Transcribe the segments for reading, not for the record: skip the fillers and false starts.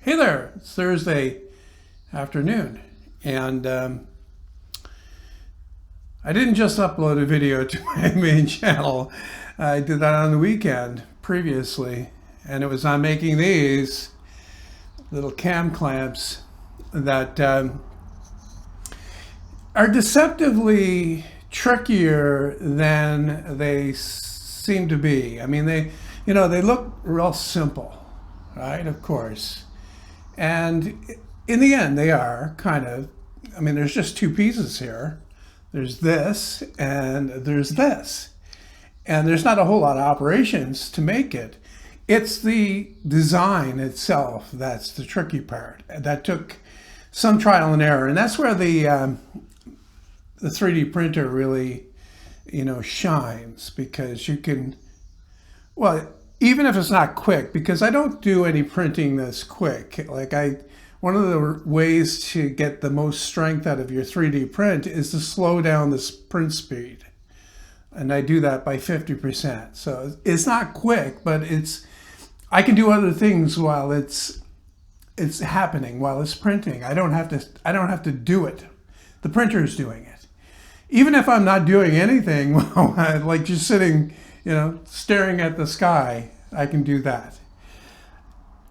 Hey there, it's Thursday afternoon, and I didn't just upload a video to my main channel. I did that on the weekend previously, and it was on making these little cam clamps that are deceptively trickier than they seem to be. I mean, they look real simple, right? Of course. And in the end, they are kind of, I mean, there's just two pieces here. There's this and there's this. And there's not a whole lot of operations to make it. It's the design itself that's the tricky part. That took some trial and error. And that's where the 3D printer really, shines, because you can, well, even if it's not quick, because I don't do any printing that's quick. One of the ways to get the most strength out of your 3D print is to slow down the print speed. And I do that by 50%. So it's not quick, but I can do other things while it's happening, while it's printing. I don't have to do it. The printer is doing it. Even if I'm not doing anything, like just sitting, staring at the sky, I can do that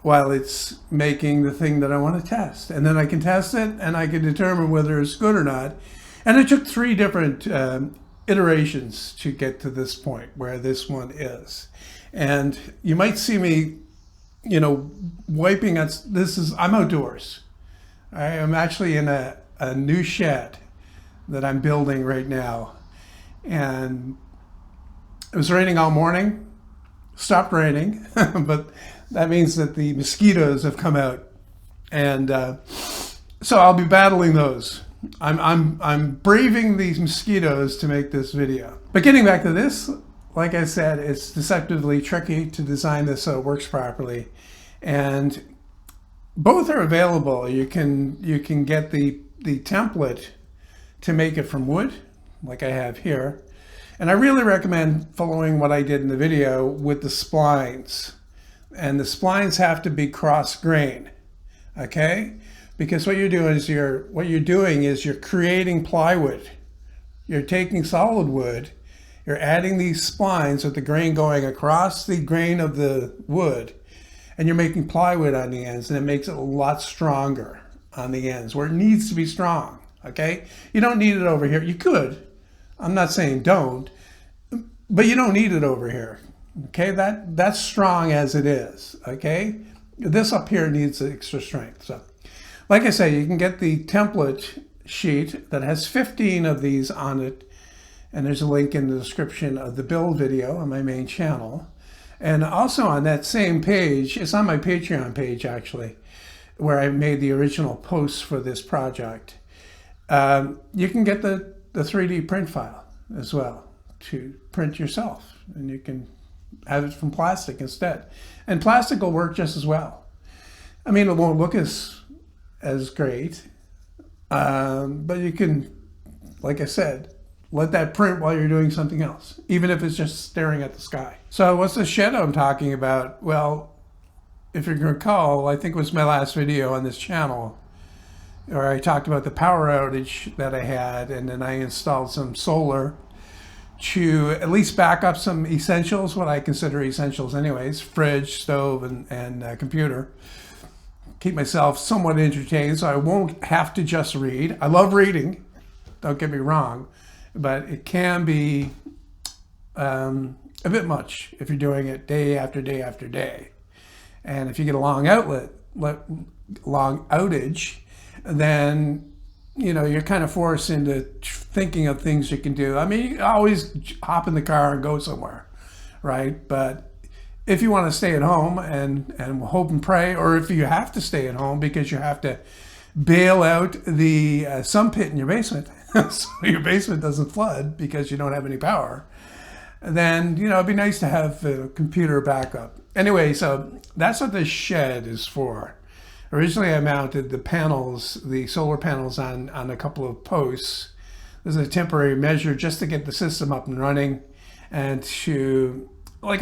while it's making the thing that I want to test. And then I can test it and I can determine whether it's good or not. And it took 3 different iterations to get to this point where this one is. And you might see me, wiping at, I'm outdoors. I am actually in a new shed that I'm building right now. And it was raining all morning. Stopped raining, but that means that the mosquitoes have come out, and so I'll be battling those. I'm braving these mosquitoes to make this video. But getting back to this, like I said, it's deceptively tricky to design this so it works properly, and both are available. You can get the template to make it from wood, like I have here. And I really recommend following what I did in the video with the splines. And the splines have to be cross grain, okay? Because what you're doing is you're creating plywood. You're taking solid wood, you're adding these splines with the grain going across the grain of the wood, and you're making plywood on the ends, and it makes it a lot stronger on the ends where it needs to be strong, okay? You don't need it over here. You could. I'm not saying don't, but you don't need it over here, okay? That's strong as it is, okay? This up here needs extra strength. So, like I say, you can get the template sheet that has 15 of these on it, and there's a link in the description of the build video on my main channel. And also on that same page, it's on my Patreon page actually, where I made the original posts for this project. You can get the 3D print file as well to print yourself, and you can have it from plastic instead. And plastic will work just as well. I mean, it won't look as great, but you can, like I said, let that print while you're doing something else, even if it's just staring at the sky. So what's the shed I'm talking about? Well, if you can recall, I think it was my last video on this channel, where I talked about the power outage that I had, and then I installed some solar to at least back up some essentials, what I consider essentials anyways, fridge, stove, and computer. Keep myself somewhat entertained so I won't have to just read. I love reading, don't get me wrong, but it can be a bit much if you're doing it day after day after day. And if you get a long outage, then you're kind of forced into thinking of things you can do. I mean, you always hop in the car and go somewhere, right? But if you want to stay at home and hope and pray, or if you have to stay at home because you have to bail out the sump pit in your basement so your basement doesn't flood because you don't have any power, then it'd be nice to have a computer backup. Anyway, so that's what this shed is for. Originally, I mounted the panels, the solar panels on a couple of posts. This is a temporary measure just to get the system up and running, and to, I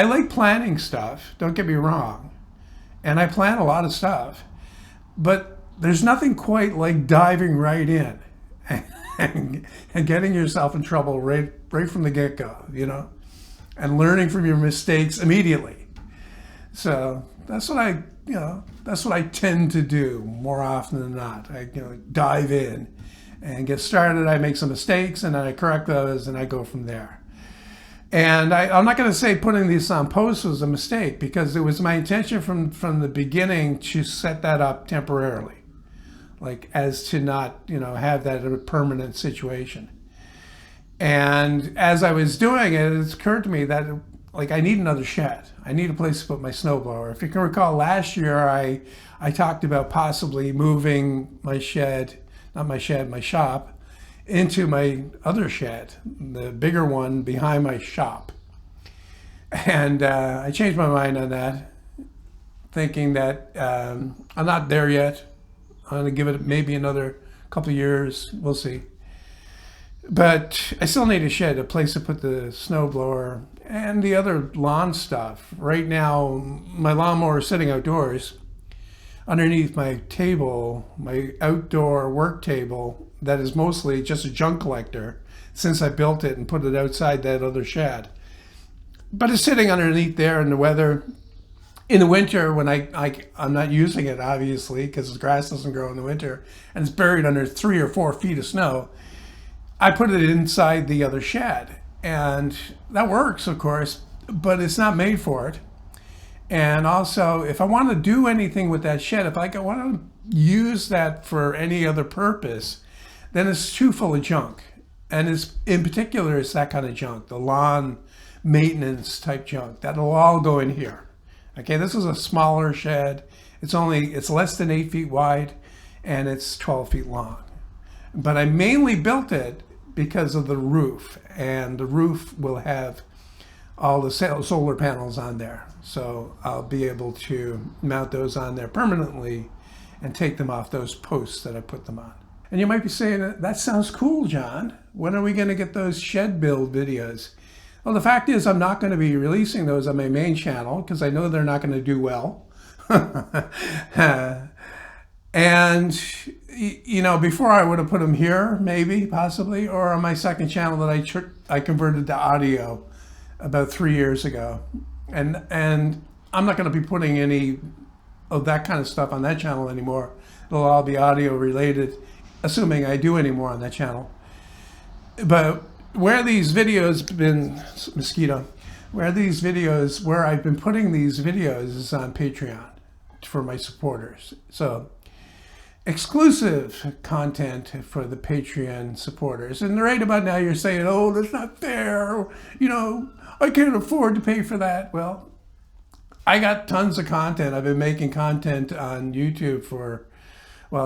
like planning stuff, don't get me wrong, and I plan a lot of stuff, but there's nothing quite like diving right in and getting yourself in trouble right from the get-go, you know, and learning from your mistakes immediately. So that's what that's what I tend to do more often than not. I dive in and get started. I make some mistakes and then I correct those and I go from there. And I'm not going to say putting these on posts was a mistake, because it was my intention from the beginning to set that up temporarily, like as to not, have that a permanent situation. And as I was doing it, it occurred to me that like I need another shed. I need a place to put my snowblower. If you can recall, last year I talked about possibly moving my shed, not my shed, my shop, into my other shed, the bigger one behind my shop. And I changed my mind on that, thinking that I'm not there yet. I'm going to give it maybe another couple of years. We'll see. But I still need a shed, a place to put the snowblower and the other lawn stuff. Right now, my lawnmower is sitting outdoors underneath my table, my outdoor work table, that is mostly just a junk collector since I built it and put it outside that other shed. But it's sitting underneath there in the weather. In the winter, when I'm not using it, obviously, because the grass doesn't grow in the winter, and it's buried under 3 or 4 feet of snow, I put it inside the other shed. And that works, of course, but it's not made for it. And also, if I want to do anything with that shed, if I want to use that for any other purpose, then it's too full of junk. And in particular, it's that kind of junk, the lawn maintenance type junk. That'll all go in here. Okay, this is a smaller shed. It's less than 8 feet wide, and it's 12 feet long. But I mainly built it because of the roof, and the roof will have all the solar panels on there. So I'll be able to mount those on there permanently and take them off those posts that I put them on. And you might be saying, that sounds cool, John. When are we going to get those shed build videos? Well, the fact is I'm not going to be releasing those on my main channel because I know they're not going to do well. And, before I would have put them here, maybe, possibly, or on my second channel that I converted to audio about 3 years ago. And I'm not going to be putting any of that kind of stuff on that channel anymore. It'll all be audio related, assuming I do any more on that channel. But where these videos where I've been putting these videos is on Patreon for my supporters. So exclusive content for the Patreon supporters. And right about now you're saying, oh, that's not fair. I can't afford to pay for that. Well, I got tons of content. I've been making content on YouTube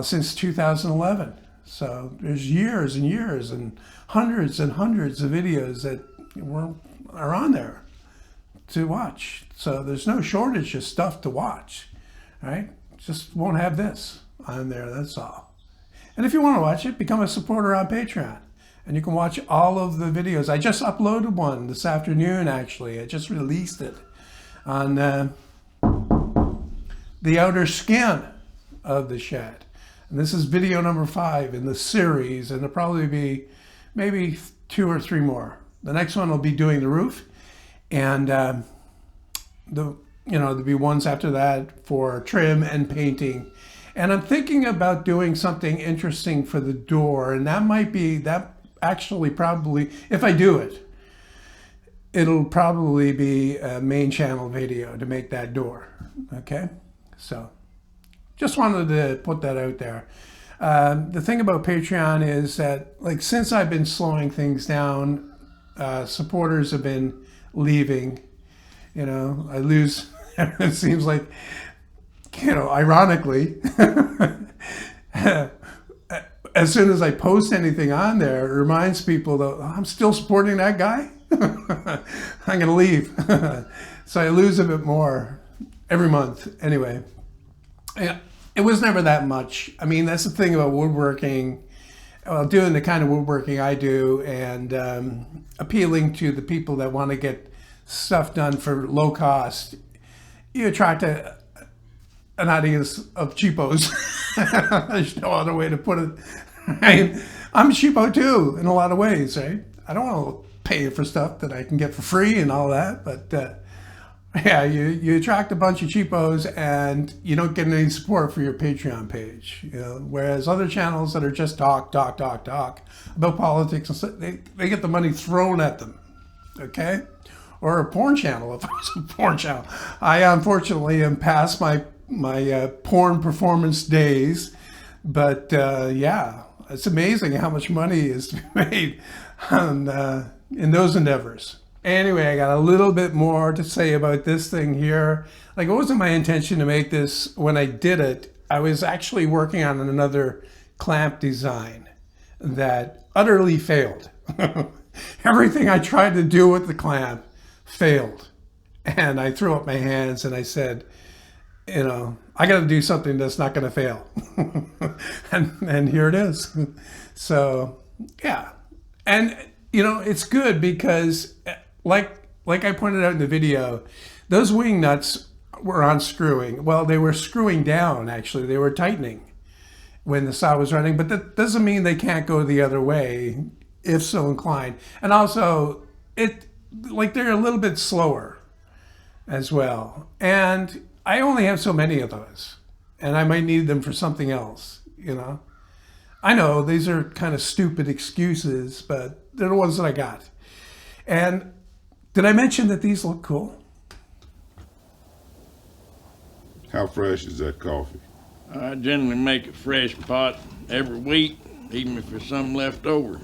since 2011. So there's years and years and hundreds of videos that are on there to watch. So there's no shortage of stuff to watch, right? Just won't have this on there, that's all. And if you want to watch it, become a supporter on Patreon. And you can watch all of the videos. I just uploaded one this afternoon, actually. I just released it on the outer skin of the shed. And this is video number 5 in the series, and there'll probably be maybe 2 or 3 more. The next one will be doing the roof, and there'll be ones after that for trim and painting. And I'm thinking about doing something interesting for the door, and that actually probably, if I do it, it'll probably be a main channel video to make that door. Okay, so just wanted to put that out there. The thing about Patreon is that, since I've been slowing things down, supporters have been leaving. I lose. It seems like, ironically, as soon as I post anything on there, it reminds people that I'm still supporting that guy. I'm going to leave. So I lose a bit more every month. Anyway, it was never that much. I mean, that's the thing about woodworking. Well, doing the kind of woodworking I do and appealing to the people that want to get stuff done for low cost, you attract an audience of cheapos. There's no other way to put it. Right? I'm a cheapo too in a lot of ways, right? I don't want to pay for stuff that I can get for free and all that, but yeah, you attract a bunch of cheapos and you don't get any support for your Patreon page. You know, whereas other channels that are just talk about politics and stuff, they get the money thrown at them. Okay, or a porn channel. If it's a porn channel, I unfortunately am past my porn performance days, but yeah, it's amazing how much money is to be made on in those endeavors. Anyway, I got a little bit more to say about this thing here. Like, it wasn't my intention to make this. When I did it, I was actually working on another clamp design that utterly failed. Everything I tried to do with the clamp failed. And I threw up my hands and I said, you know, I got to do something that's not going to fail. and here it is. So, yeah. And, you know, it's good because like I pointed out in the video, those wing nuts were unscrewing. Well, they were screwing down, actually. They were tightening when the saw was running, but that doesn't mean they can't go the other way if so inclined. And also, they're a little bit slower as well. And I only have so many of those, and I might need them for something else, you know. I know these are kind of stupid excuses, but they're the ones that I got. And did I mention that these look cool? How fresh is that coffee? I generally make a fresh pot every week, even if there's some left over.